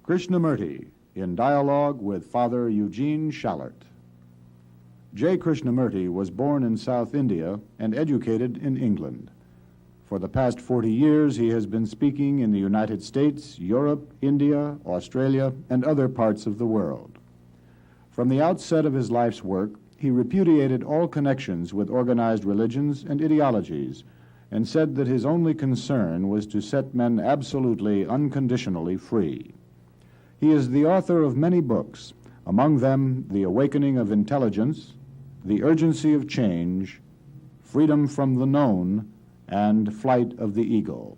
Krishnamurti, in dialogue with Father Eugene Shallert. J.Krishnamurti was born in South India and educated in England. For the past 40 years, he has been speaking in the United States, Europe, India, Australia, and other parts of the world. From the outset of his life's work, he repudiated all connections with organized religions and ideologies and said that his only concern was to set men absolutely, unconditionally free. He is the author of many books, among them The Awakening of Intelligence, The Urgency of Change, Freedom from the Known, and Flight of the Eagle.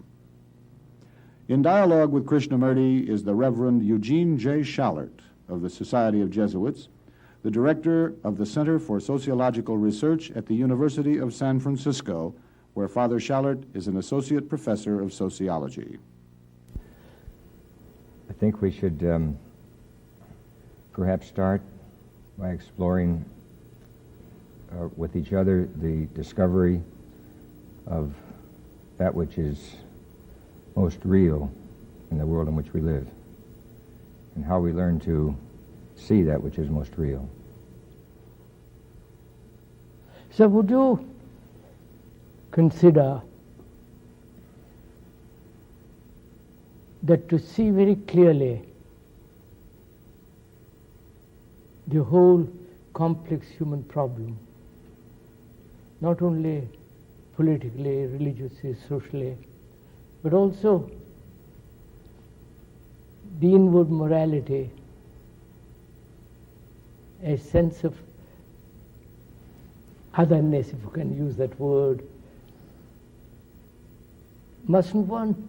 In dialogue with Krishnamurti is the Reverend Eugene J. Shallert of the Society of Jesuits, the director of the Center for Sociological Research at the University of San Francisco, where Father Shallert is an associate professor of sociology. I think we should perhaps start by exploring with each other the discovery of that which is most real in the world in which we live, and how we learn to see that which is most real. So would you consider that to see very clearly the whole complex human problem, not only politically, religiously, socially, but also the inward morality, a sense of otherness, if you can use that word, mustn't one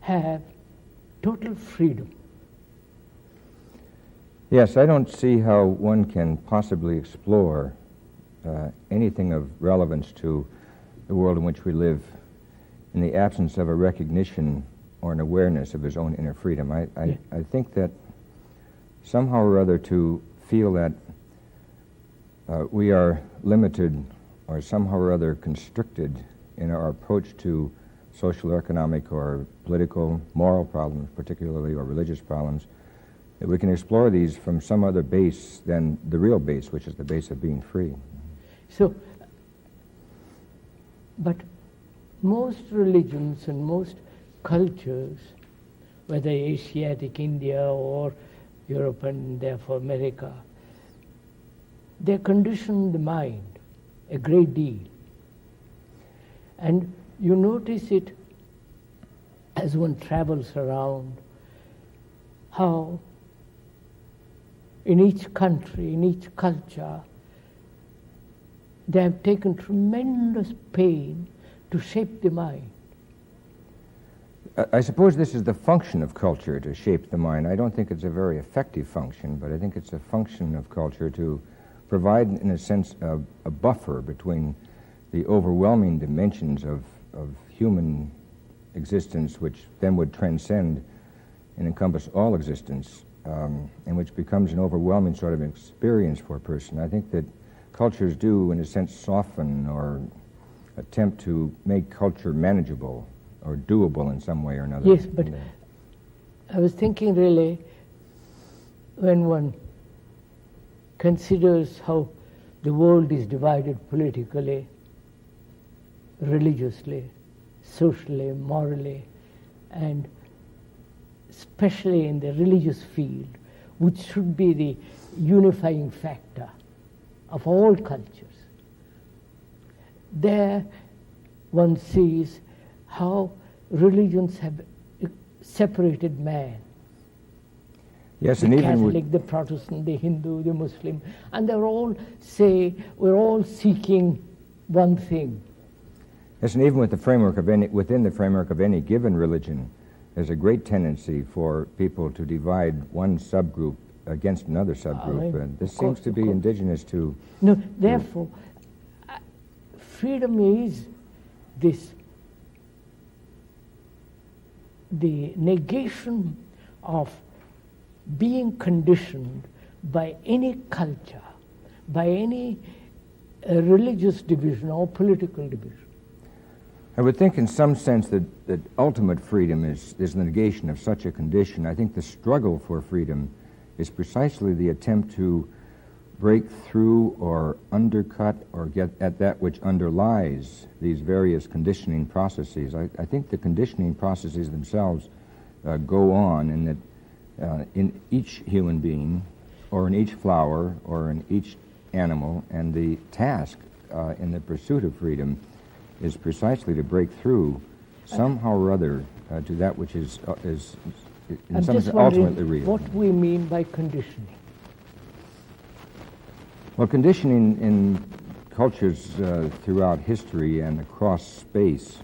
have total freedom? Yes, I don't see how one can possibly explore anything of relevance to the world in which we live in the absence of a recognition or an awareness of his own inner freedom. I think that somehow or other to feel that we are limited or somehow or other constricted in our approach to social, economic, or political, moral problems, particularly, or religious problems, that we can explore these from some other base than the real base, which is the base of being free. So, but most religions and most cultures, whether Asiatic, India, or Europe and therefore America, they condition the mind a great deal. And you notice it as one travels around, how in each country, in each culture, they have taken tremendous pain to shape the mind. I suppose this is the function of culture, to shape the mind. I don't think it's a very effective function, but I think it's a function of culture to provide, in a sense, a buffer between the overwhelming dimensions of human existence, which then would transcend and encompass all existence, and which becomes an overwhelming sort of experience for a person. I think that cultures do, in a sense, soften or attempt to make culture manageable or doable in some way or another. Yes, but I was thinking really, when one considers how the world is divided politically, religiously, socially, morally, and especially in the religious field, which should be the unifying factor of all cultures. There one sees how religions have separated man. Yes, the and Catholic, even the Protestant, the Hindu, the Muslim, and they're all say we're all seeking one thing. Yes, and even with the framework of within the framework of any given religion, there's a great tendency for people to divide one subgroup against another subgroup, and this seems to be indigenous to... No, therefore, freedom is this, the negation of being conditioned by any culture, by any religious division or political division. I would think in some sense that ultimate freedom is the negation of such a condition. I think the struggle for freedom is precisely the attempt to break through or undercut or get at that which underlies these various conditioning processes. I think the conditioning processes themselves go on, and that in each human being or in each flower or in each animal, and the task in the pursuit of freedom is precisely to break through somehow or other to that which is in some sense ultimately real. What we mean by conditioning? Well, conditioning in cultures throughout history and across space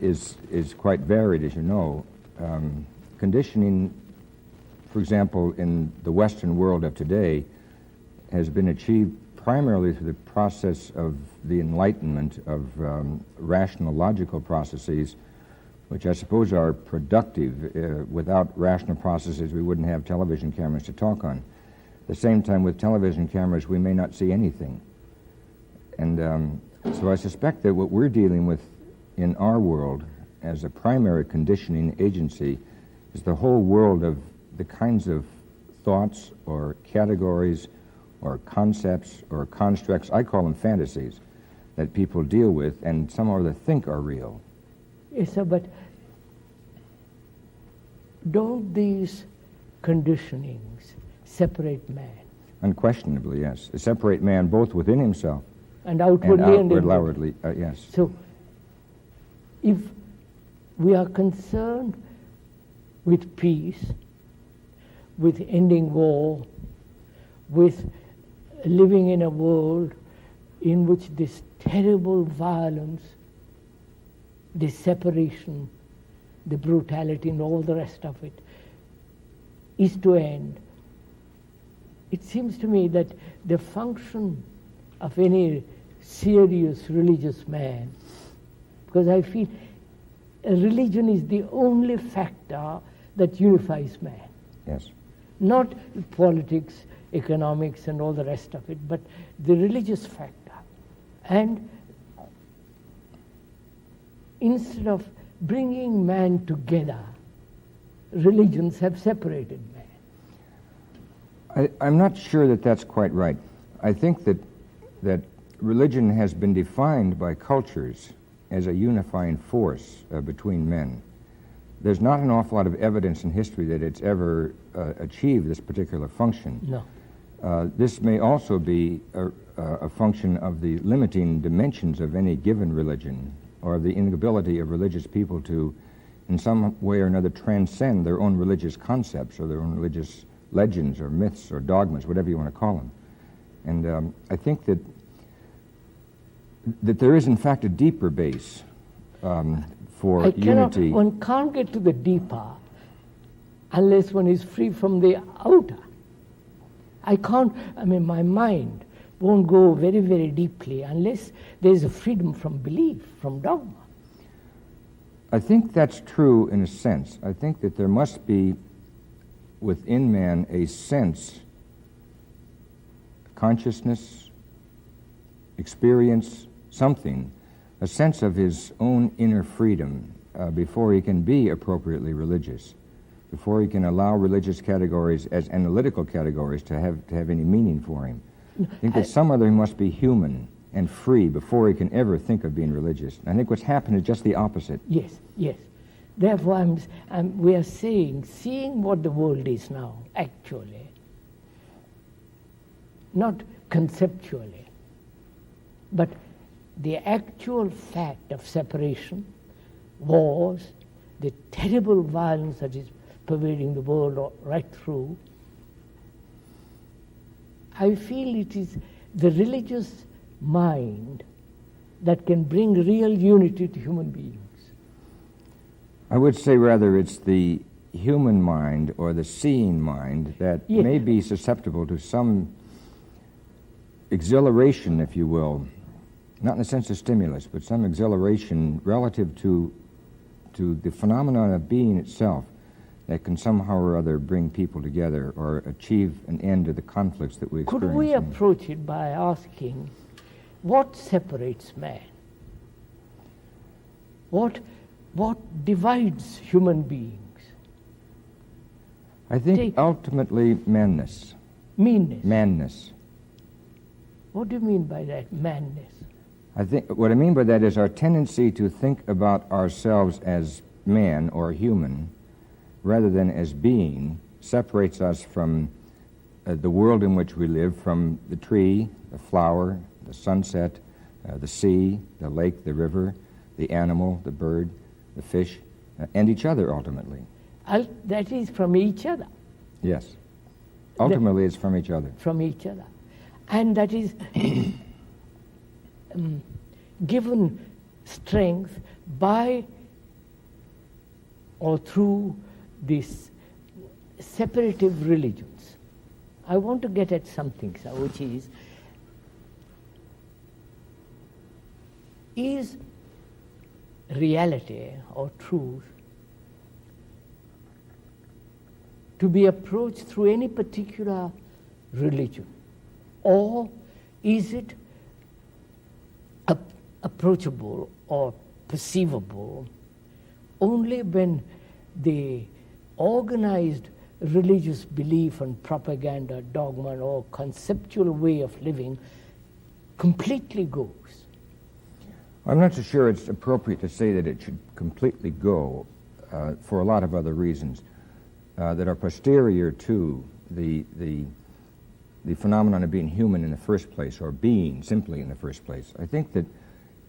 is quite varied, as you know. Conditioning, for example, in the Western world of today, has been achieved primarily through the process of the enlightenment of rational, logical processes, which I suppose are productive. Without rational processes, we wouldn't have television cameras to talk on. At the same time, with television cameras, we may not see anything. And so I suspect that what we're dealing with in our world as a primary conditioning agency is the whole world of the kinds of thoughts or categories or concepts or constructs, I call them fantasies, that people deal with and somehow or other think are real. Yes, sir, but don't these conditionings separate man? Unquestionably, yes. They separate man both within himself and outwardly and outwardly, yes. So, if we are concerned with peace, with ending war, with living in a world in which this terrible violence, this separation, the brutality and all the rest of it is to end, it seems to me that the function of any serious religious man, because I feel a religion is the only factor that unifies man. Yes. Not politics, economics and all the rest of it, but the religious factor. And instead of bringing man together, religions have separated man. I'm not sure that that's quite right. I think that religion has been defined by cultures as a unifying force between men. There's not an awful lot of evidence in history that it's ever achieved this particular function. No. This may also be a function of the limiting dimensions of any given religion, or the inability of religious people to, in some way or another, transcend their own religious concepts or their own religious legends or myths or dogmas, whatever you want to call them. And I think that there is, in fact, a deeper base for unity. One can't get to the deeper unless one is free from the outer. My mind won't go very, very deeply unless there is a freedom from belief, from dogma. I think that's true in a sense. I think that there must be within man a sense, consciousness, experience, something, a sense of his own inner freedom before he can be appropriately religious, before he can allow religious categories as analytical categories to have any meaning for him. I think that some other he must be human and free before he can ever think of being religious. And I think what's happened is just the opposite. Yes, yes. Therefore, we are seeing what the world is now, actually, not conceptually, but the actual fact of separation, wars, the terrible violence that is pervading the world right through. I feel it is the religious mind that can bring real unity to human beings. I would say rather it's the human mind or the seeing mind that may be susceptible to some exhilaration, if you will, not in the sense of stimulus, but some exhilaration relative to the phenomenon of being itself that can somehow or other bring people together or achieve an end to the conflicts that we experience. Could we approach it by asking, what separates man? What divides human beings? I think ultimately manness. Meanness. Manness. What do you mean by that, manness? I think what I mean by that is our tendency to think about ourselves as man or human rather than as being separates us from the world in which we live, from the tree, the flower, the sunset, the sea, the lake, the river, the animal, the bird, the fish, and each other ultimately. That is from each other. Yes. Ultimately it's from each other. From each other. And that is given strength by or through these separative religions. I want to get at something, sir, which is reality or truth to be approached through any particular religion? Or is it approachable or perceivable only when the organized religious belief and propaganda, dogma, or conceptual way of living completely goes? I'm not so sure it's appropriate to say that it should completely go for a lot of other reasons that are posterior to the phenomenon of being human in the first place, or being simply in the first place. I think that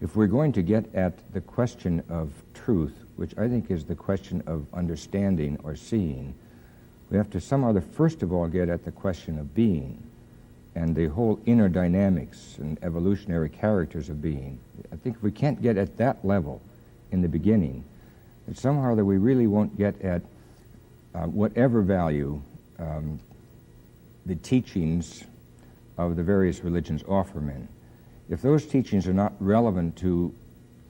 if we're going to get at the question of truth, which I think is the question of understanding or seeing, we have to somehow first of all get at the question of being and the whole inner dynamics and evolutionary characters of being. I think if we can't get at that level in the beginning, that somehow that we really won't get at whatever value the teachings of the various religions offer men. If those teachings are not relevant to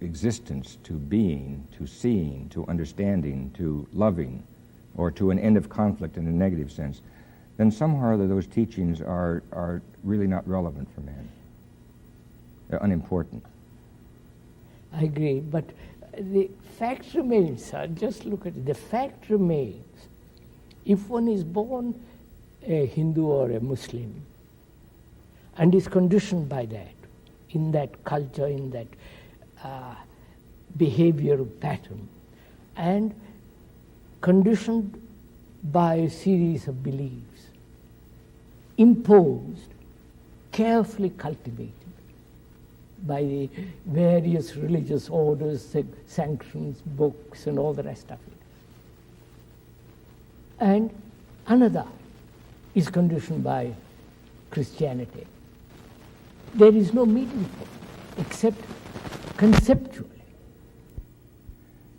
existence, to being, to seeing, to understanding, to loving, or to an end of conflict in a negative sense, then somehow those teachings are really not relevant for man. They're unimportant. I agree, but the fact remains, sir, just look at it. The fact remains, if one is born a Hindu or a Muslim and is conditioned by that, in that culture, in that behavioral pattern, and conditioned by a series of beliefs, imposed, carefully cultivated by the various religious orders, sanctions, books, and all the rest of it. And another is conditioned by Christianity. There is no meeting for it, except conceptually.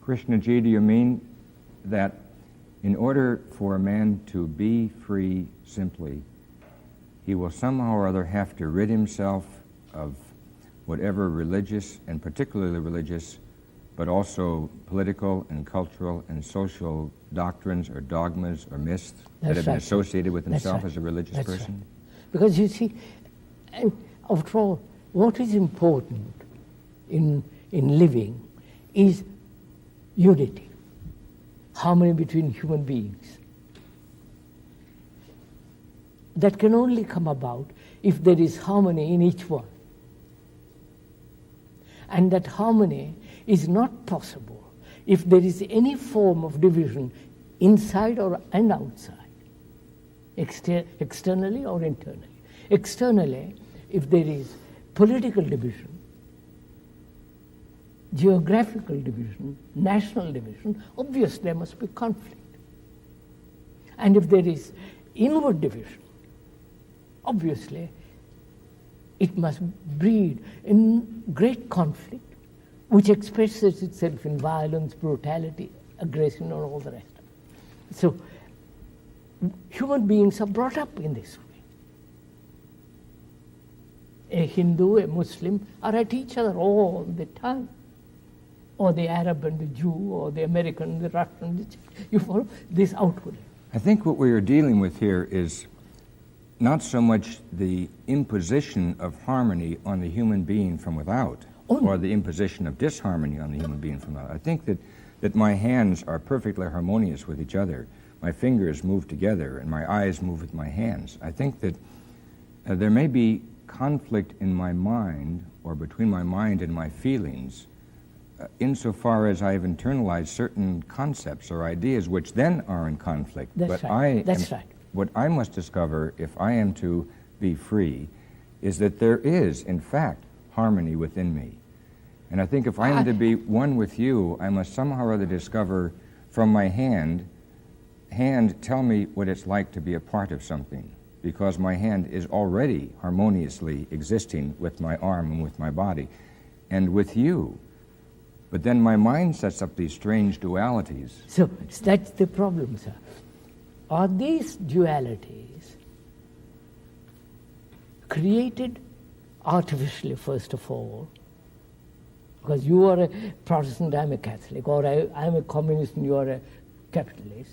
Krishnaji, do you mean that in order for a man to be free simply, he will somehow or other have to rid himself of whatever religious, and particularly religious, but also political and cultural and social doctrines or dogmas or myths that have been associated with himself as a religious person? Right. Because you see, after all, what is important in living is unity, harmony between human beings. That can only come about if there is harmony in each one. And that harmony is not possible if there is any form of division inside and outside, externally or internally. Externally, if there is political division, geographical division, national division, obviously there must be conflict. And if there is inward division, obviously it must breed in great conflict, which expresses itself in violence, brutality, aggression, and all the rest of it. So human beings are brought up in this way. A Hindu, a Muslim are at each other all the time. Or the Arab and the Jew, or the American, the Russian, you follow this outwardly. I think what we are dealing with here is not so much the imposition of harmony on the human being from without. or the imposition of disharmony on the human being from that. I think that my hands are perfectly harmonious with each other. My fingers move together and my eyes move with my hands. I think that there may be conflict in my mind or between my mind and my feelings insofar as I have internalized certain concepts or ideas which then are in conflict. That's right. That's right. What I must discover if I am to be free is that there is, in fact, harmony within me. And I think if I am to be one with you, I must somehow or other discover from my hand, tell me what it's like to be a part of something, because my hand is already harmoniously existing with my arm and with my body and with you. But then my mind sets up these strange dualities. So that's the problem, sir. Are these dualities created artificially, first of all? Because you are a Protestant, I'm a Catholic, or I'm a communist and you are a capitalist.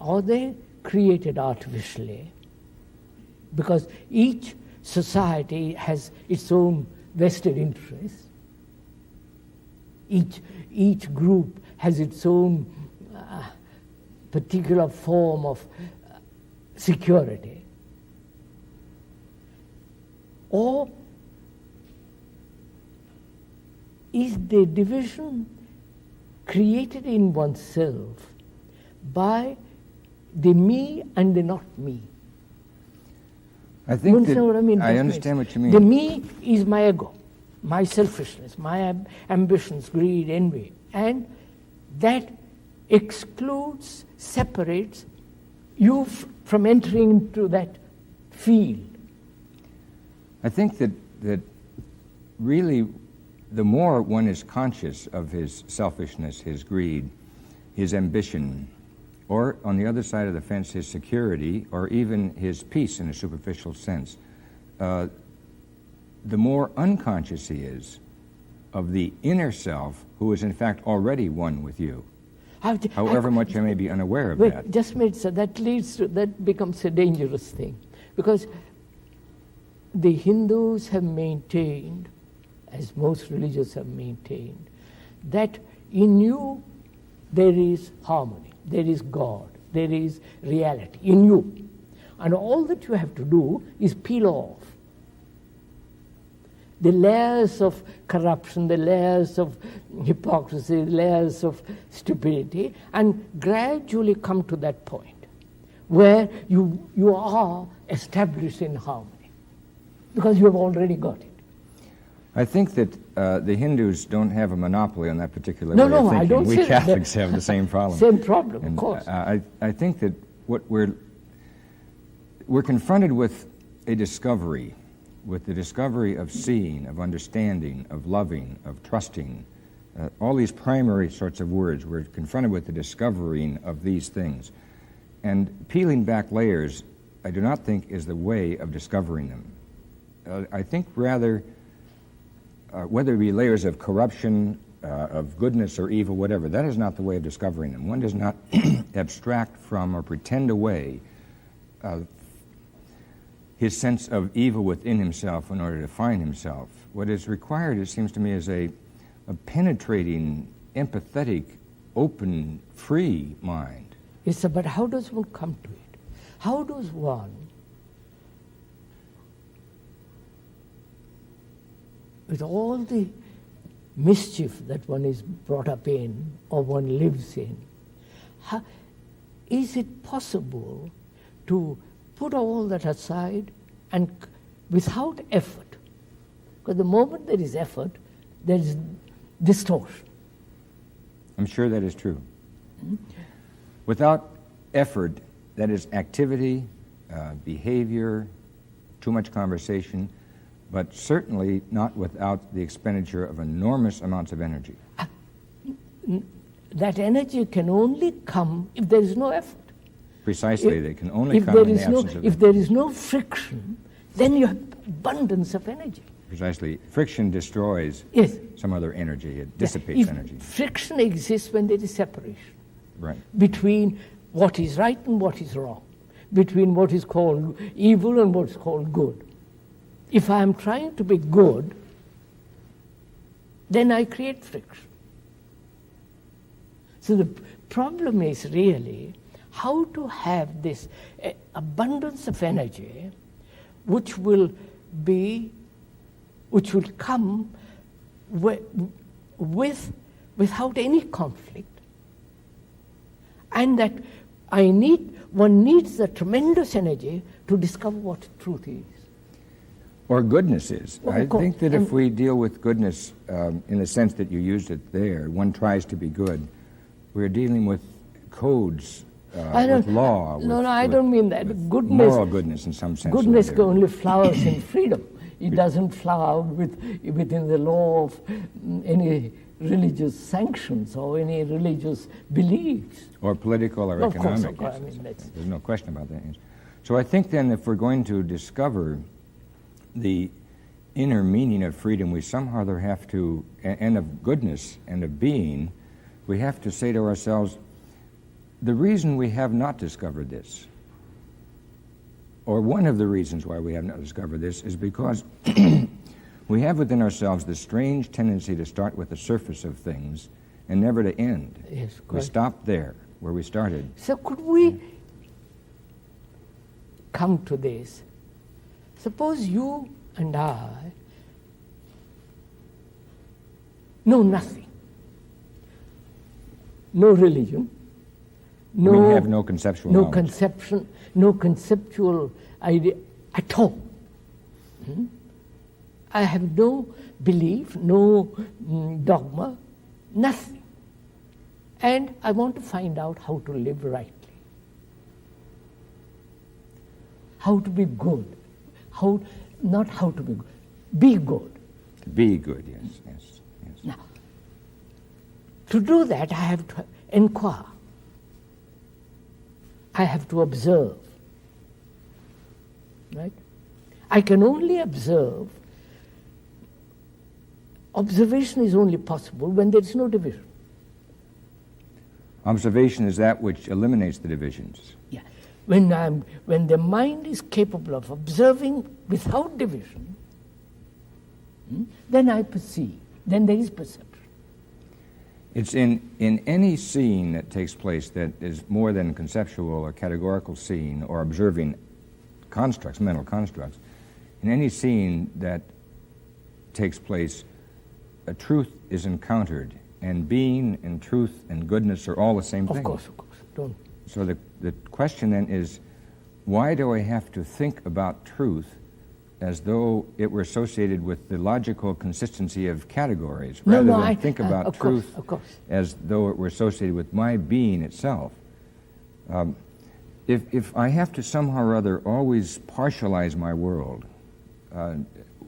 Are they created artificially? Because each society has its own vested interests. Each group has its own particular form of security. Or is the division created in oneself by the me and the not me? I think that what I mean? I understand what you mean. The me is my ego, my selfishness, my ambitions, greed, envy, and that excludes, separates you from entering into that field. I think that really the more one is conscious of his selfishness, his greed, his ambition, or on the other side of the fence, his security, or even his peace in a superficial sense, the more unconscious he is of the inner self who is in fact already one with you. However much I may be unaware of that. Just a minute, sir. That becomes a dangerous thing, because the Hindus have maintained, as most religions have maintained, that in you there is harmony, there is God, there is reality in you. And all that you have to do is peel off the layers of corruption, the layers of hypocrisy, the layers of stupidity, and gradually come to that point where you are established in harmony, because you have already got it. I think that the Hindus don't have a monopoly on that particular way of thinking. I don't we say Catholics that. have the same problem. Same problem, and, of course. I think that what we're confronted with a discovery, with the discovery of seeing, of understanding, of loving, of trusting, all these primary sorts of words. We're confronted with the discovering of these things. And peeling back layers, I do not think is the way of discovering them. I think rather, whether it be layers of corruption, of goodness or evil, whatever, that is not the way of discovering them. One does not abstract from or pretend away his sense of evil within himself in order to find himself. What is required, it seems to me, is a penetrating, empathetic, open, free mind. Yes, sir, but how does one come to it? How does one, with all the mischief that one is brought up in or one lives in, is it possible to put all that aside and without effort? Because the moment there is effort, there is distortion. I'm sure that is true. Without effort, that is activity, behavior, too much conversation, but certainly not without the expenditure of enormous amounts of energy. That energy can only come if there is no effort. Precisely, they can only come in the absence of energy. If there is no friction, then you have abundance of energy. Precisely. Friction destroys some other energy. It dissipates energy. Friction exists when there is separation. Right. Between what is right and what is wrong. Between what is called evil and what is called good. If I am trying to be good, then I create friction. So the problem is really how to have this abundance of energy which will come without any conflict, and that one needs the tremendous energy to discover what truth is. Or goodness is. Well, I think that if we deal with goodness in the sense that you used it there, one tries to be good, we're dealing with codes, with law. I don't mean that. Goodness, moral goodness in some sense. Goodness only flowers in freedom. It doesn't flower within the law of any religious sanctions or any religious beliefs. Or political or economic. Of course. There's no question about that. So I think then if we're going to discover the inner meaning of freedom, we somehow there have to, and of goodness and of being, we have to say to ourselves, the reason we have not discovered this, or one of the reasons why we have not discovered this, is because we have within ourselves this strange tendency to start with the surface of things and never to end. Yes, we stop there, where we started. So could we come to this? Suppose you and I know nothing. No religion. We have no conceptual knowledge. No conceptual idea at all. I have no belief, no dogma, nothing. And I want to find out how to live rightly, how to be good, not how to be good, be good. To be good, yes. Now, to do that, I have to inquire. I have to observe, right? I can only observe. Observation is only possible when there is no division. Observation is that which eliminates the divisions. Yeah. When the mind is capable of observing without division, then I perceive. Then there is perception. It's in any scene that takes place that is more than conceptual or categorical scene or observing constructs, mental constructs, in any scene that takes place, a truth is encountered, and being and truth and goodness are all the same thing. Of course. Don't. So the question then is, why do I have to think about truth as though it were associated with the logical consistency of categories, rather than think about truth as though it were associated with my being itself? If I have to somehow or other always partialize my world,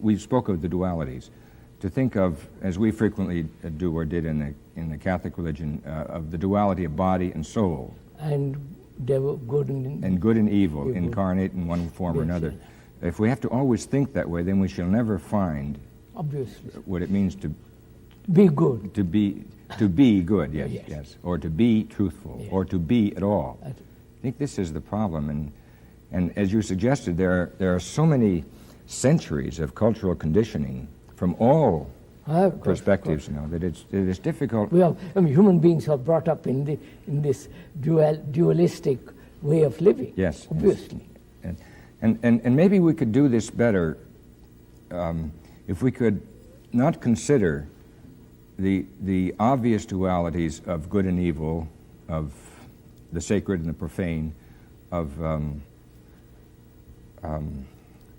we spoke of the dualities, to think of, as we frequently do or did in the Catholic religion, of the duality of body and soul. And good and evil, incarnate in one form or another. If we have to always think that way, then we shall never find what it means to be good. To be good, yes. Or to be truthful, or to be at all. I think this is the problem. And as you suggested, there are so many centuries of cultural conditioning from all perspectives, that it's difficult. Well, human beings are brought up in this dualistic way of living. Yes, obviously. Yes. And maybe we could do this better if we could not consider the obvious dualities of good and evil, of the sacred and the profane, of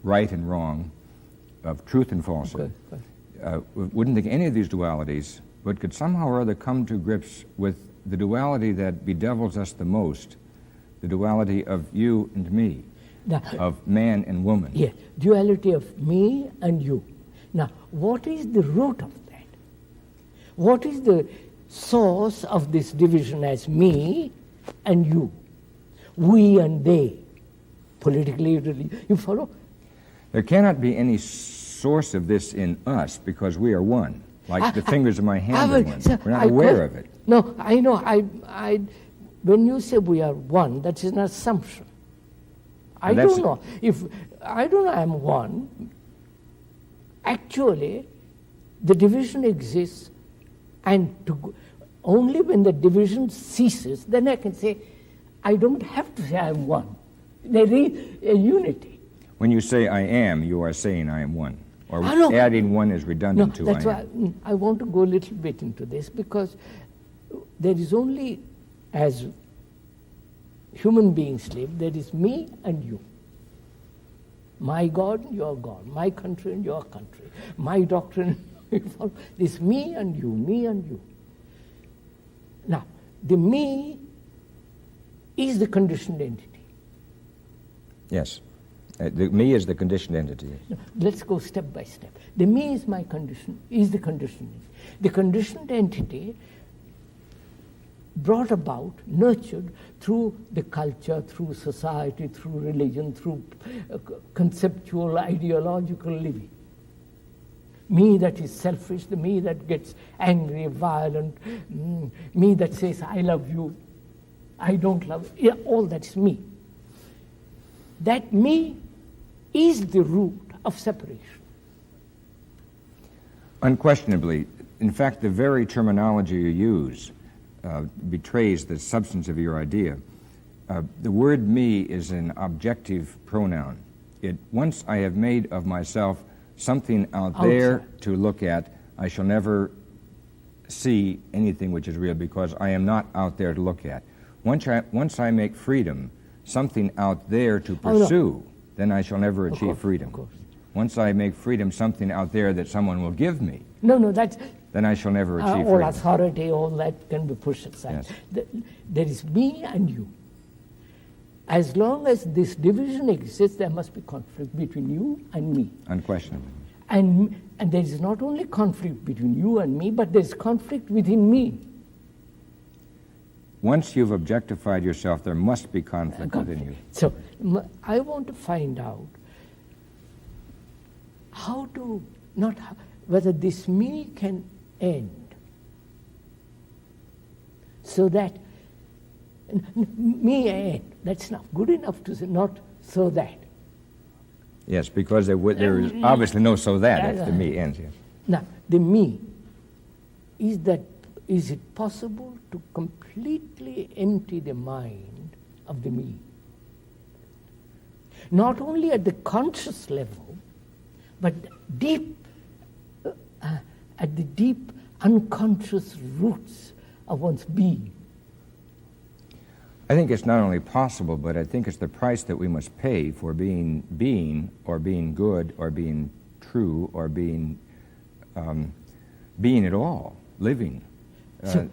right and wrong, of truth and falsehood. Wouldn't think any of these dualities, but could somehow or other come to grips with the duality that bedevils us the most, the duality of you and me. Now, of man and woman. Yes, duality of me and you. Now, what is the root of that? What is the source of this division as me and you? We and they. Politically, you follow? There cannot be any source of this in us because we are one. Like the fingers of my hand are one. We're not aware of it. No, I know. When you say we are one, that is an assumption. I don't know. I'm one, actually, The division exists, and only when the division ceases, then I can say, I don't have to say I am one. There is a unity. When you say I am, you are saying I am one. Or no. adding one is redundant to that's I am. why I want to go a little bit into this, because there is only, as human beings live, there is me and you. My God and your God. My country and your country. My doctrine. This me and you, me and you. Now, the me is the conditioned entity. Yes. The me is the conditioned entity. No, let's go step by step. The me is my condition, is the conditioned entity. The conditioned entity brought about, nurtured through the culture, through society, through religion, through conceptual, ideological living. Me that is selfish, the me that gets angry, violent, me that says, I love you, I don't love you, yeah, all that's me. That me is the root of separation. Unquestionably. In fact, the very terminology you use betrays the substance of your idea. The word me is an objective pronoun. Once I have made of myself something out there to look at, I shall never see anything which is real, because I am not out there to look at. Once I make freedom something out there to pursue, then I shall never achieve freedom. Of course. Once I make freedom something out there that someone will give me, then I shall never achieve all freedom. authority, all that can be pushed aside. Yes. There is me and you. As long as this division exists, there must be conflict between you and me. Unquestionably. And there is not only conflict between you and me, but there is conflict within me. Once you've objectified yourself, there must be conflict within you. So I want to find out whether this me can end, so that me end. That's not good enough to say, not so that. Yes, because there is obviously no so that if the me ends. Yes. Now, the me, is it possible to completely empty the mind of the me? Not only at the conscious level, but at the deep unconscious roots of one's being. I think it's not only possible, but I think it's the price that we must pay for being, or being good, or being true, or being at all, living.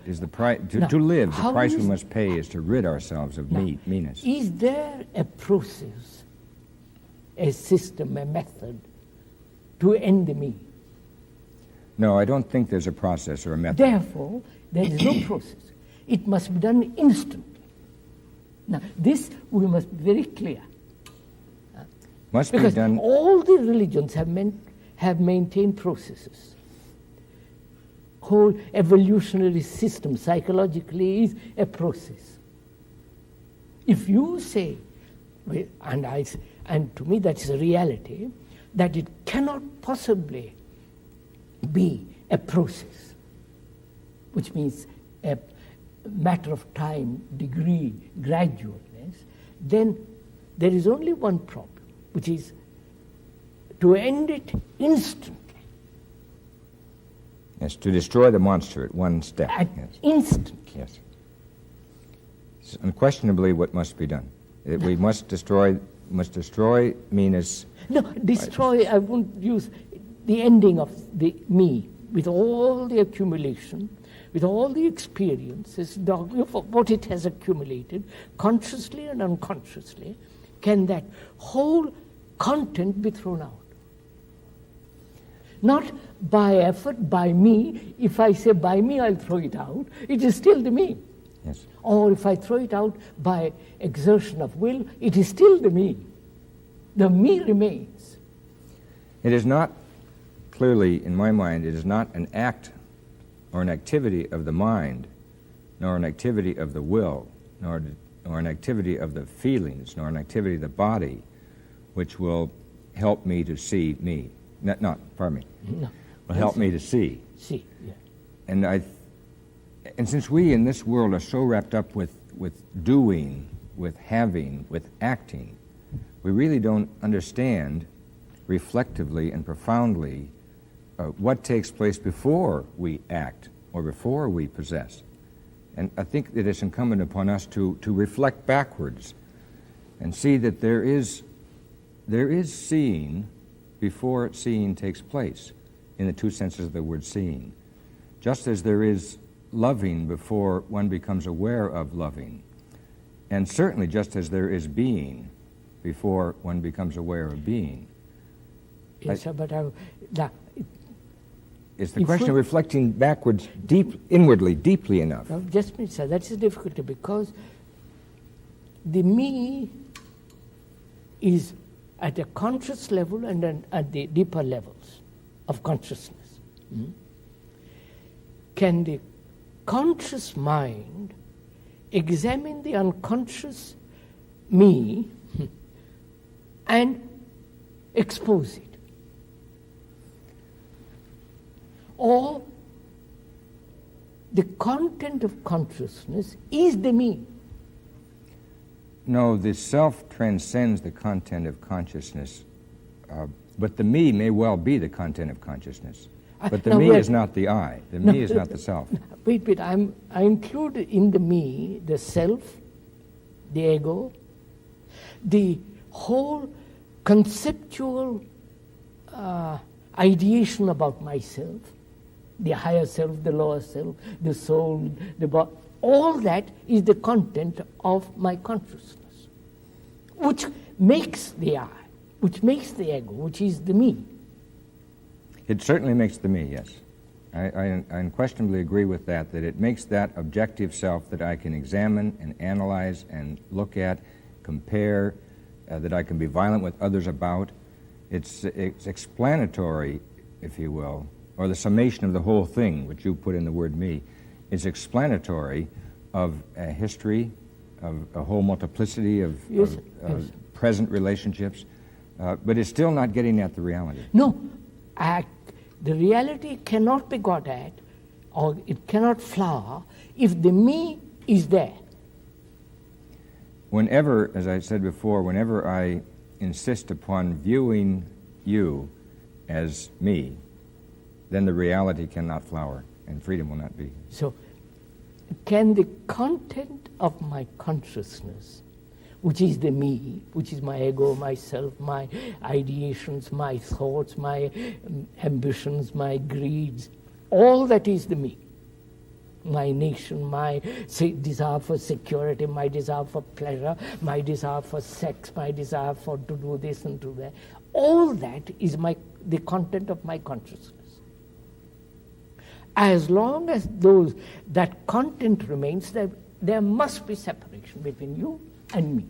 Is the price to live? The price we must pay is to rid ourselves of meanness. Is there a process, a system, a method to end the me? No, I don't think there's a process or a method. Therefore, there is no process. It must be done instantly. Now, this we must be very clear. Must because be done. All the religions have maintained processes. Whole evolutionary system psychologically is a process. If you say, and to me that's a reality, that it cannot possibly be a process, which means a matter of time, degree, gradualness, then there is only one problem, which is to end it instantly. Yes, to destroy the monster at one step. Instantly. Yes. It's unquestionably what must be done. We must destroy meanness. No, destroy, I won't use the ending of the me, with all the accumulation, with all the experiences, what it has accumulated, consciously and unconsciously, can that whole content be thrown out? Not by effort, by me. If I say by me, I'll throw it out. It is still the me. Yes. Or if I throw it out by exertion of will, it is still the me. The me remains. It is not, clearly, in my mind, it is not an act or an activity of the mind, nor an activity of the will, nor an activity of the feelings, nor an activity of the body, which will help me to see me. Pardon me. No. will help me to see. See, yeah. And since we in this world are so wrapped up with doing, with having, with acting, we really don't understand reflectively and profoundly what takes place before we act or before we possess. And I think that it's incumbent upon us to reflect backwards and see that there is seeing before seeing takes place, in the two senses of the word seeing. Just as there is loving before one becomes aware of loving. And certainly just as there is being before one becomes aware of being. Yes, sir, but it's the question of reflecting backwards, inwardly, deeply enough. No, just a minute, sir. That's the difficulty, because the me is at a conscious level and then at the deeper levels of consciousness. Can the conscious mind examine the unconscious me and expose it? Or the content of consciousness is the me? No, the self transcends the content of consciousness, but the me may well be the content of consciousness. But the me is not the I. The me is not the self. Wait. I include in the me the self, the ego, the whole conceptual ideation about myself, the higher self, the lower self, the soul, the body. All that is the content of my consciousness, which makes the I, which makes the ego, which is the me. It certainly makes the me, yes. I unquestionably agree with that it makes that objective self that I can examine and analyze and look at, compare, that I can be violent with others about. It's explanatory, if you will, or the summation of the whole thing, which you put in the word me, is explanatory of a history, of a whole multiplicity of present relationships, but it's still not getting at the reality. No, the reality cannot be got at, or it cannot flower, if the me is there. Whenever, as I said before, whenever I insist upon viewing you as me, then the reality cannot flower and freedom will not be. So, can the content of my consciousness, which is the me, which is my ego, myself, my ideations, my thoughts, my ambitions, my greeds, all that is the me, my nation, my desire for security, my desire for pleasure, my desire for sex, my desire for to do this and do that, all that is the content of my consciousness. As long as that content remains, there must be separation between you and me,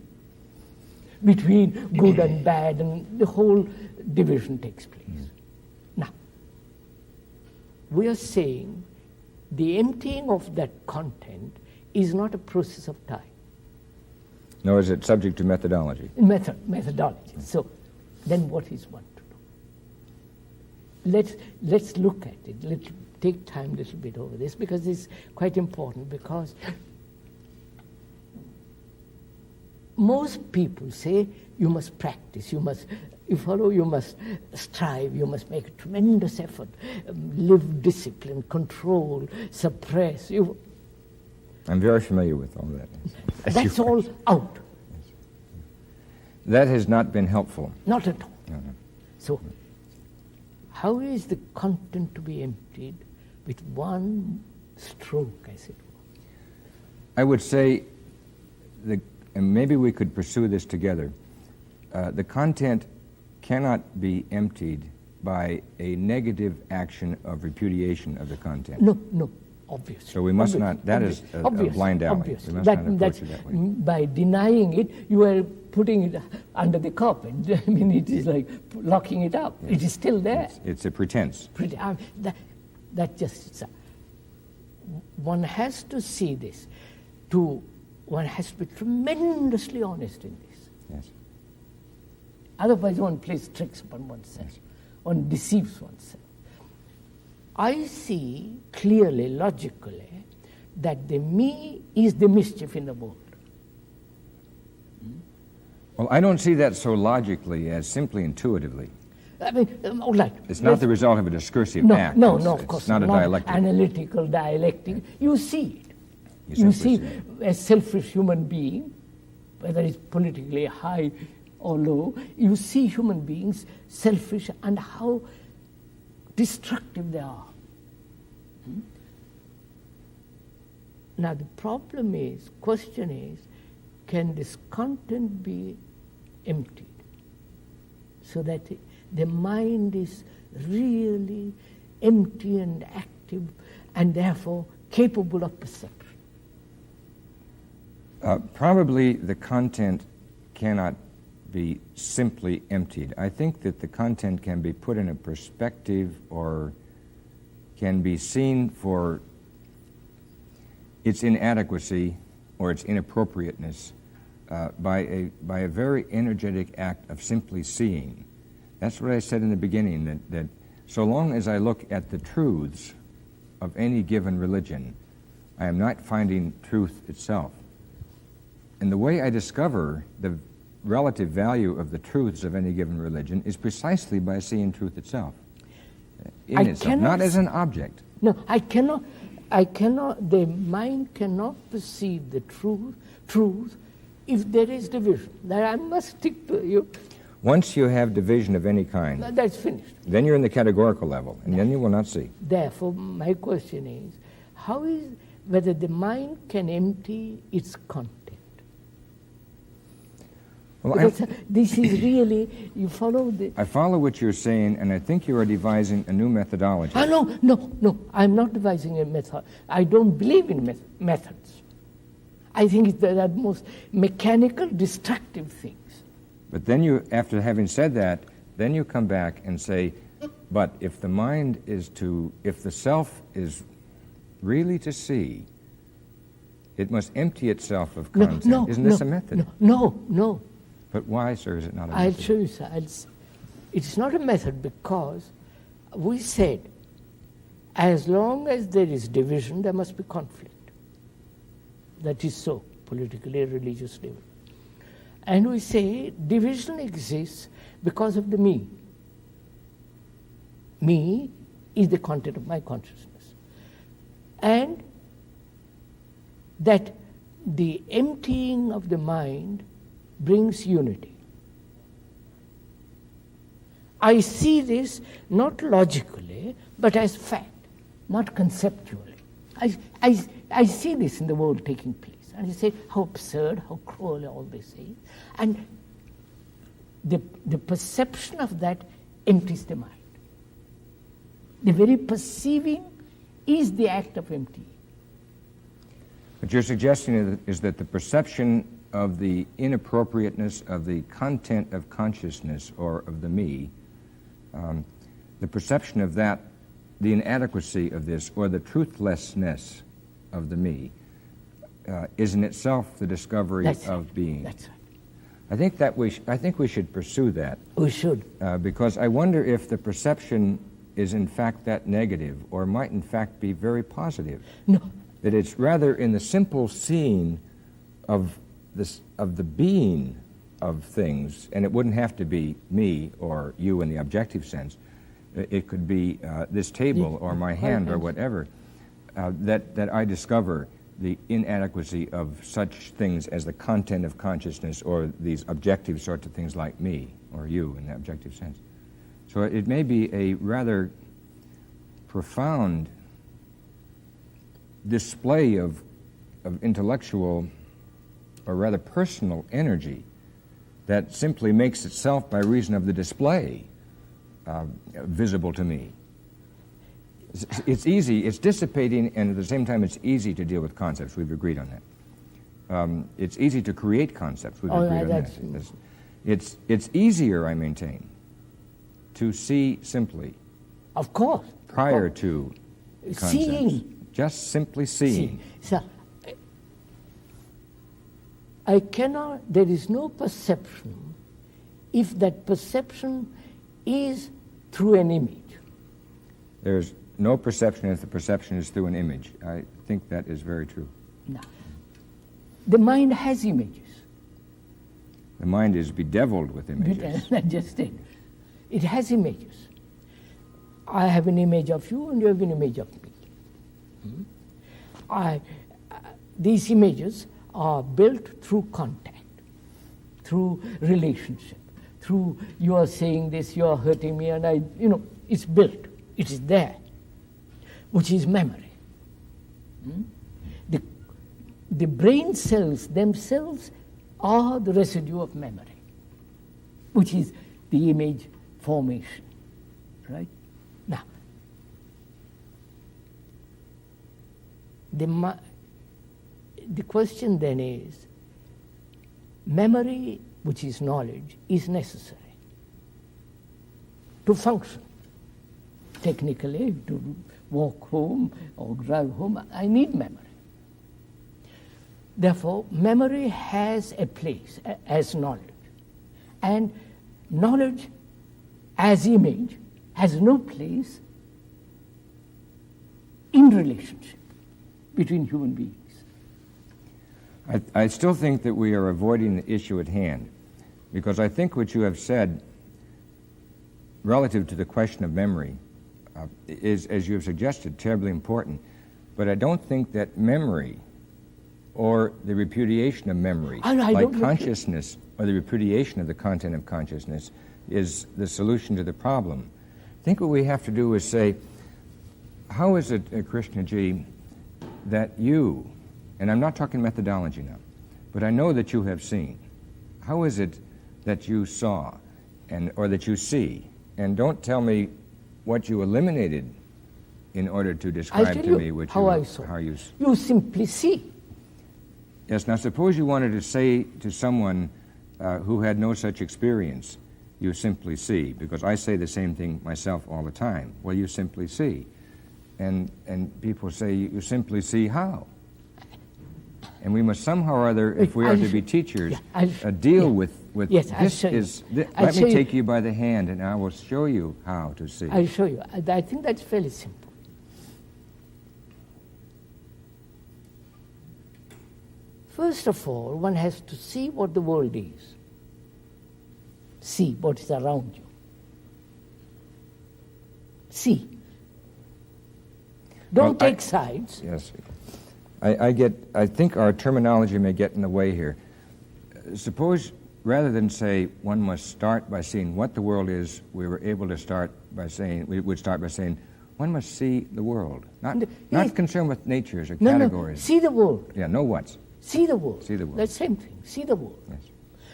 between good and bad, and the whole division takes place. Now, we are saying the emptying of that content is not a process of time. Nor is it subject to methodology. Methodology. So, then what is one to do? Let's look at it. Let's take time a little bit over this, because it's quite important, because most people say you must practice, you must strive, you must make a tremendous effort, live discipline, control, suppress. I'm very familiar with all that. That's all out. That has not been helpful. Not at all. No. So, how is the content to be emptied with one stroke, as it were? I would say, and maybe we could pursue this together, the content cannot be emptied by a negative action of repudiation of the content. No, obviously. So we must not, that is a blind alley. Obviously. We must not approach it that way. By denying it, you are putting it under the carpet. I mean, it is like locking it up. Yes. It is still there. It's a pretense. That just, one has to see this. One has to be tremendously honest in this. Yes. Otherwise one plays tricks upon oneself. Yes. One deceives oneself. I see clearly, logically, that the me is the mischief in the world. Well, I don't see that so logically as simply intuitively. I mean, all right. It's not the result of a discursive act. No, of course it's not a dialectic. Analytical dialectic. You see it. You see a selfish human being, whether it's politically high or low, you see human beings selfish and how destructive they are. Now the question is, can this content be emptied so that the mind is really empty and active and therefore capable of perception? Probably the content cannot be simply emptied. I think that the content can be put in a perspective or can be seen for its inadequacy or its inappropriateness by a very energetic act of simply seeing. That's what I said in the beginning, that so long as I look at the truths of any given religion, I am not finding truth itself. And the way I discover the relative value of the truths of any given religion is precisely by seeing truth itself, in itself, not as an object. No, I cannot, the mind cannot perceive the truth if there is division. That I must stick to you. Once you have division of any kind, that's finished. Then you're in the categorical level, and then you will not see. Therefore, my question is, whether the mind can empty its content? Well, this is really, you follow the... I follow what you're saying, and I think you are devising a new methodology. No, I'm not devising a method. I don't believe in methods. I think it's the most mechanical, destructive things. But then you, after having said that, then you come back and say, but if the mind if the self is really to see, it must empty itself of content. Isn't this a method? No. But why, sir, is it not a method? I'll show you, sir. It's not a method because we said as long as there is division, there must be conflict. That is so, politically, religiously. And we say division exists because of the me. Me is the content of my consciousness. And that the emptying of the mind brings unity. I see this not logically, but as fact, not conceptually. I see this in the world taking place. And I say, how absurd, how cruel all this is. And the perception of that empties the mind. The very perceiving is the act of emptying. What you're suggesting is that the perception of the inappropriateness of the content of consciousness or of the me, the perception of that, the inadequacy of this, or the truthlessness of the me, is in itself the discovery of being. That's right. I think we should pursue that. We should. Because I wonder if the perception is in fact that negative, or might in fact be very positive. No. That it's rather in the simple seeing of the being of things, and it wouldn't have to be me or you in the objective sense. It could be this table or my hand or whatever, that I discover the inadequacy of such things as the content of consciousness or these objective sorts of things like me or you in the objective sense. So it may be a rather profound display of intellectual or rather personal energy that simply makes itself by reason of the display visible to me. It's easy, it's dissipating, and at the same time it's easy to deal with concepts. We've agreed on that. It's easy to create concepts. We've agreed on that. It's easier, I maintain, to see simply. Of course. Prior to concepts. Seeing. Just simply seeing. So, there is no perception if that perception is through an image. There's no perception if the perception is through an image. I think that is very true. Now, the mind has images. The mind is bedeviled with images. I just said, it has images. I have an image of you and you have an image of me. These images are built through contact, through relationship, through you are saying this, you are hurting me, and it's built. It is there, which is memory. The brain cells themselves are the residue of memory, which is the image formation, right? Now, the question then is, memory, which is knowledge, is necessary to function. Technically, to walk home or drive home, I need memory. Therefore, memory has a place as knowledge. And knowledge as image has no place in relationship between human beings. I still think that we are avoiding the issue at hand, because I think what you have said relative to the question of memory is, as you have suggested, terribly important. But I don't think that memory or the repudiation of memory by consciousness or the repudiation of the content of consciousness is the solution to the problem. I think what we have to do is say, how is it, Krishnaji, that you, and I'm not talking methodology now, but I know that you have seen, how is it that you saw or that you see? And don't tell me what you eliminated in order to describe to me what I saw. How you You simply see. Yes, now suppose you wanted to say to someone who had no such experience, you simply see, because I say the same thing myself all the time. Well, you simply see. And people say, you simply see how? And we must somehow or other, if we are to be teachers, deal with yes, this is, let me take you by the hand and I will show you how to see. I'll show you. I think that's fairly simple. First of all, one has to see what the world is. See what is around you. See. Don't take sides. Yes. I think our terminology may get in the way here. Suppose, rather than say one must start by seeing what the world is, we would start by saying, one must see the world. Not concerned with natures or categories. No, see the world. Yeah, know what's. See the world. See the world. The same thing. See the world. Yes.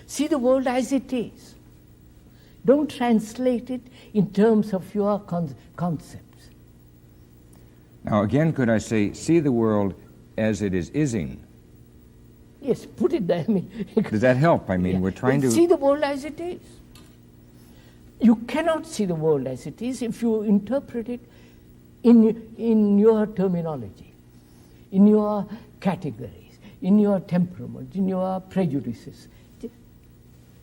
See the world as it is. Don't translate it in terms of your concepts. Now again, could I say, see the world as it is ising? Yes, put it there. Does that help? We're trying to... See the world as it is. You cannot see the world as it is if you interpret it in your terminology, in your categories, in your temperament, in your prejudices.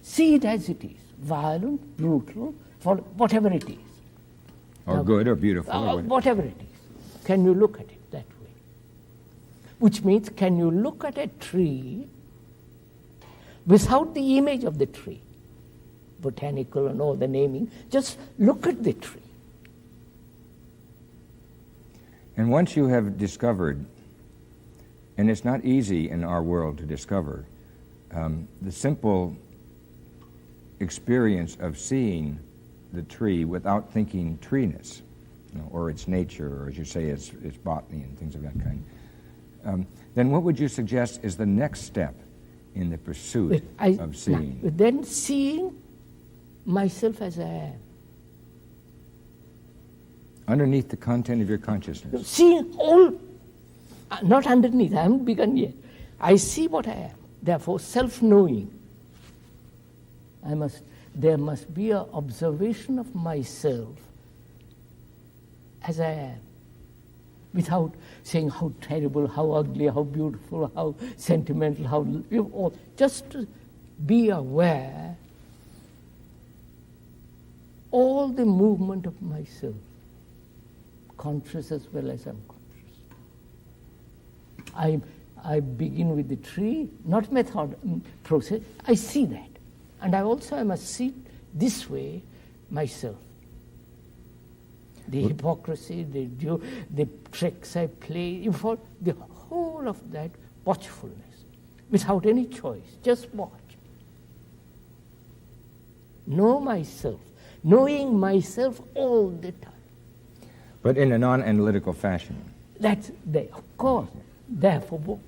See it as it is. Violent, brutal, whatever it is. Or good or beautiful. Or whatever it is. Can you look at it that way? Which means, can you look at a tree without the image of the tree? Botanical and all the naming. Just look at the tree. And once you have discovered, and it's not easy in our world to discover, the simple experience of seeing the tree without thinking treeness, or its nature, or as you say, its botany and things of that kind, then what would you suggest is the next step in the pursuit of seeing? Then seeing myself as I am. Underneath the content of your consciousness. Seeing all, not underneath, I haven't begun yet. I see what I am. Therefore, self-knowing. There must be an observation of myself as I am, without saying how terrible, how ugly, how beautiful, how sentimental, just to be aware all the movement of myself, conscious as well as unconscious. I begin with the tree, not process. I see that. And I must see this way myself. The hypocrisy, the tricks I play, the whole of that watchfulness, without any choice, just watch. Know myself, knowing myself all the time. But in a non-analytical fashion. That's there, of course. Therefore,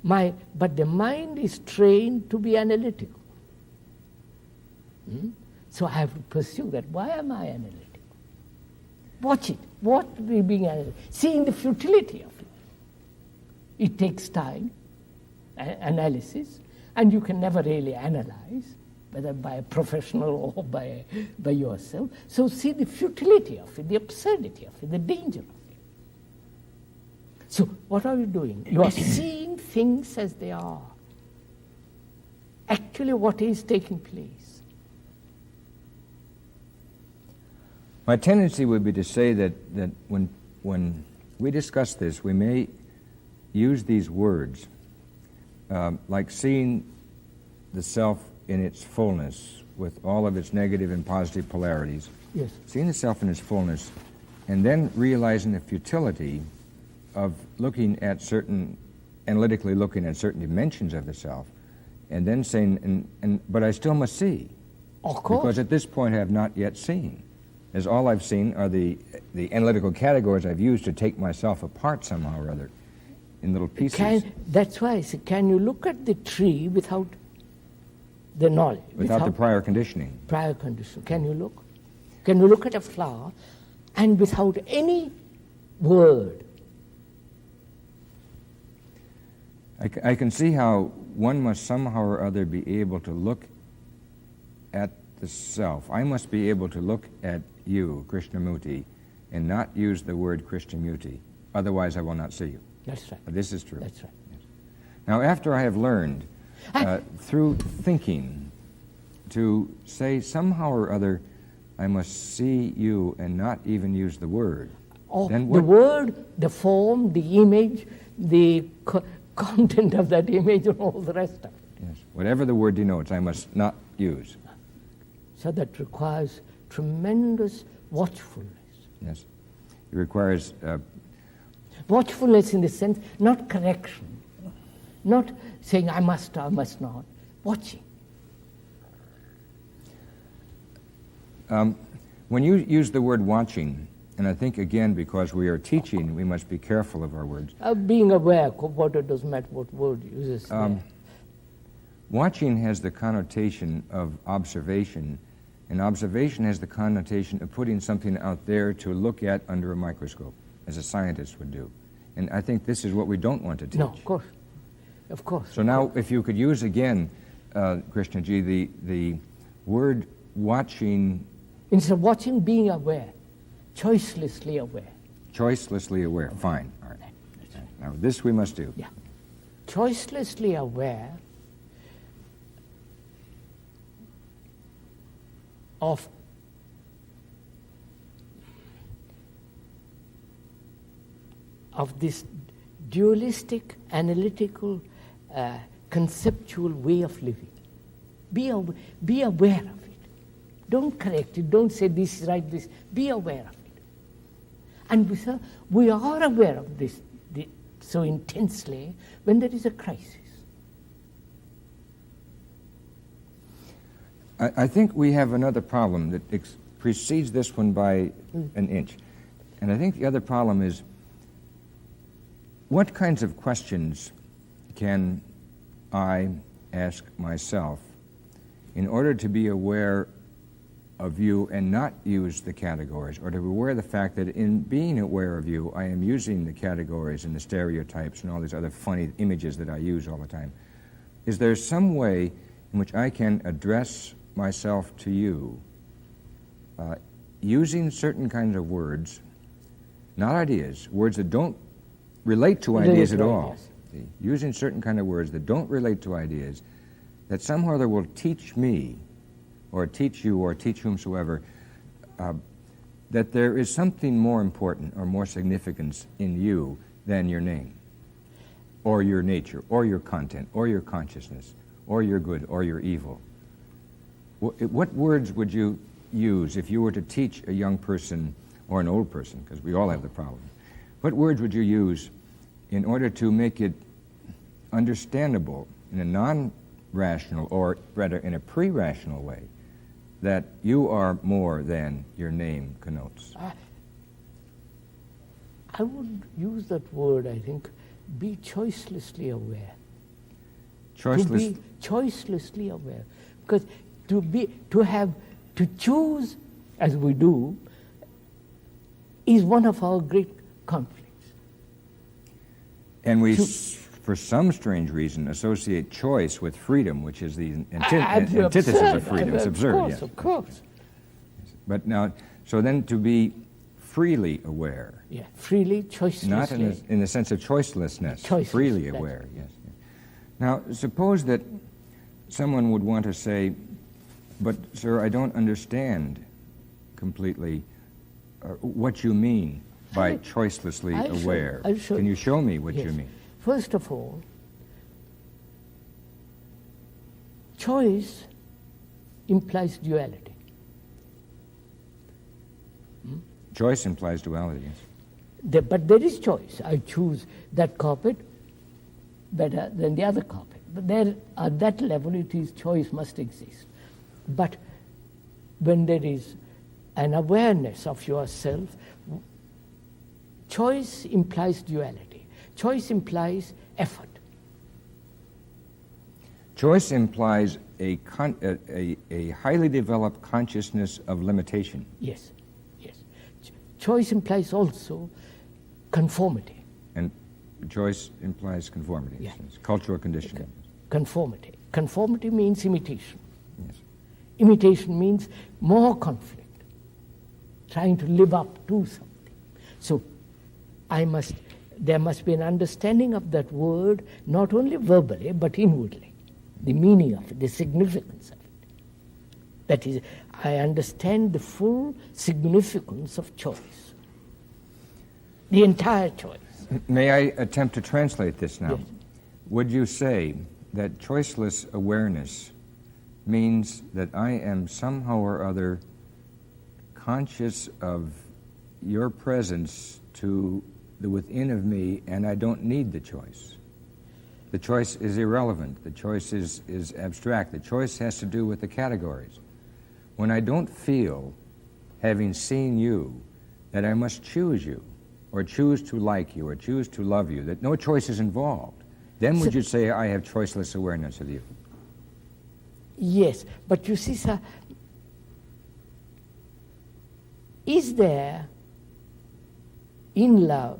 but the mind is trained to be analytical. So I have to pursue that. Why am I analytical? Watch it. What we being analytical? Seeing the futility of it. It takes time, analysis, and you can never really analyze, whether by a professional or by yourself. So see the futility of it, the absurdity of it, the danger of it. So what are you doing? You are seeing things as they are. Actually, what is taking place? My tendency would be to say that when we discuss this, we may use these words like seeing the self in its fullness with all of its negative and positive polarities. Yes. Seeing the self in its fullness, and then realizing the futility of analytically looking at certain dimensions of the self, and then saying, but I still must see. Of course. Because at this point I have not yet seen. As all I've seen are the analytical categories I've used to take myself apart somehow or other in little pieces. That's why I say, can you look at the tree without the knowledge? Without the prior conditioning. Prior conditioning. Can you look? Can you look at a flower and without any word? I can see how one must somehow or other be able to look at the self. I must be able to look at you, Krishnamurti, and not use the word Krishnamurti. Otherwise, I will not see you. That's right. This is true. That's right. Yes. Now, after I have learned through thinking to say somehow or other, I must see you and not even use the word. Then the word, the form, the image, the content of that image and all the rest of it. Yes. Whatever the word denotes, I must not use. So that requires tremendous watchfulness. Yes. It requires... watchfulness in the sense, not correction, not saying I must or must not, watching. When you use the word watching, and I think again because we are teaching, we must be careful of our words. Being aware of what it doesn't matter what word uses. Watching has the connotation of observation, and observation has the connotation of putting something out there to look at under a microscope, as a scientist would do. And I think this is what we don't want to teach. No, of course. Of course. So now, if you could use again, Krishnaji, the word watching... Instead of watching, being aware. Choicelessly aware. Choicelessly aware. Fine. All right. Now, this we must do. Yeah. Choicelessly aware of this dualistic, analytical, conceptual way of living. Be aware of it. Don't correct it. Don't say this is right, this. Be aware of it. And we are aware of this so intensely when there is a crisis. I think we have another problem that precedes this one by an inch. And I think the other problem is, what kinds of questions can I ask myself in order to be aware of you and not use the categories, or to be aware of the fact that in being aware of you, I am using the categories and the stereotypes and all these other funny images that I use all the time? Is there some way in which I can address myself to you using certain kinds of words, not ideas, words that don't relate to ideas at all. See, using certain kind of words that don't relate to ideas, that somehow they will teach me, or teach you, or teach whomsoever, that there is something more important or more significant in you than your name, or your nature, or your content, or your consciousness, or your good, or your evil. What words would you use if you were to teach a young person or an old person, because we all have the problem? What words would you use in order to make it understandable in a non-rational, or rather in a pre-rational way, that you are more than your name connotes? I would use that word, I think, be choicelessly aware. To be choicelessly aware. Because to choose, as we do, is one of our great conflicts. And we, for some strange reason, associate choice with freedom, which is the antithesis of freedom. It's absurd, yes. Of course. But now, so then to be freely aware. Yeah, freely, choicelessly. Not in the sense of choicelessness, freely aware, yes. Now, suppose that someone would want to say, but sir, I don't understand completely what you mean by choicelessly aware. Can you show me what you mean? First of all, choice implies duality. Choice implies duality, yes. But there is choice. I choose that carpet better than the other carpet. But there, at that level, it is choice must exist. But when there is an awareness of yourself, choice implies duality. Choice implies effort. Choice implies a highly developed consciousness of limitation. Yes, yes. Choice implies also conformity. And choice implies conformity, Yeah. cultural conditioning. Conformity. Conformity means imitation. Yes. Imitation means more conflict, trying to live up to something. So there must be an understanding of that word, not only verbally, but inwardly, the meaning of it, the significance of it. That is, I understand the full significance of choice, the entire choice. May I attempt to translate this now? Yes. Would you say that choiceless awareness means that I am somehow or other conscious of your presence to the within of me, and I don't need the choice? The choice is irrelevant. The choice is abstract. The choice has to do with the categories. When I don't feel, having seen you, that I must choose you, or choose to like you, or choose to love you, that no choice is involved, then would you say I have choiceless awareness of you? Yes, but you see, sir, is there in love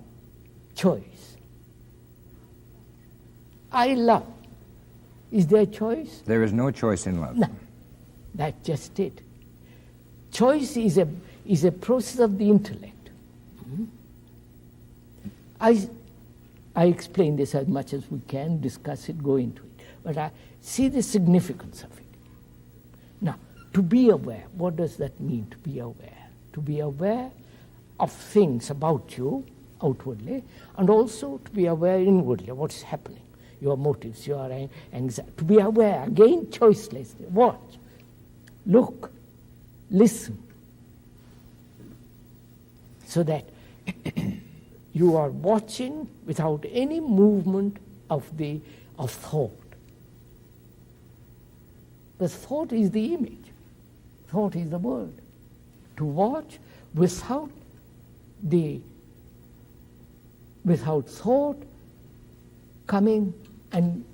choice? I love. Is there choice? There is no choice in love. No, that's just it. Choice is a process of the intellect. I explain this as much as we can, discuss it, go into it. But I see the significance of it. Now, to be aware, what does that mean, to be aware? To be aware of things about you outwardly, and also to be aware inwardly, what's happening, your motives, your anxiety. To be aware, again, choicelessly. Watch, look, listen, so that you are watching without any movement of thought. The thought is the image. Thought is the word. To watch without thought coming and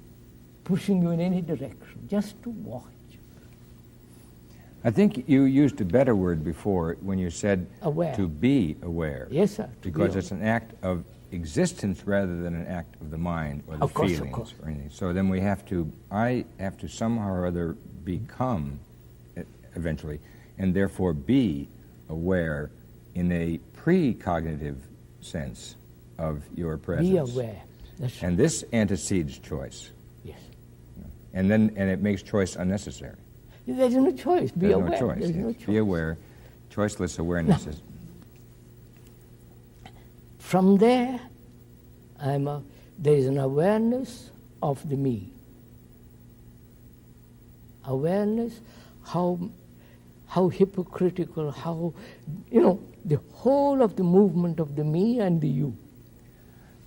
pushing you in any direction. Just to watch. I think you used a better word before when you said aware. To be aware. Yes, sir. Because it's an act of existence rather than an act of the mind or the feelings or anything. So then I have to somehow or other become, eventually, and therefore be aware in a precognitive sense of your presence. Be aware. That's and this antecedes choice. Yes. And it makes choice unnecessary. There's no choice. Be aware. No choice. There's Yes. no choice. Be aware. Choiceless awareness is. From there, there is an awareness of the me. Awareness, how hypocritical, how, the whole of the movement of the me and the you.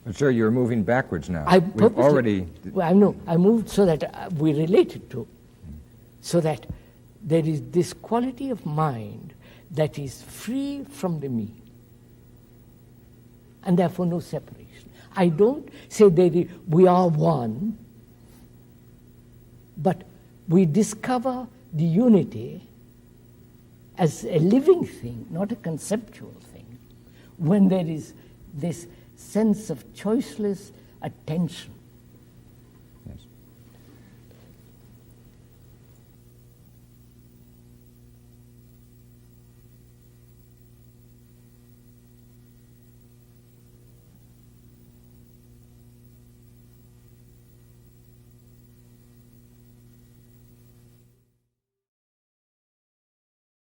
But sir, you're moving backwards now. We've already... I know. I moved so that we related to. So that there is this quality of mind that is free from the me. And therefore no separation. I don't say we are one, but we discover the unity as a living thing, not a conceptual thing, when there is this sense of choiceless attention. Yes.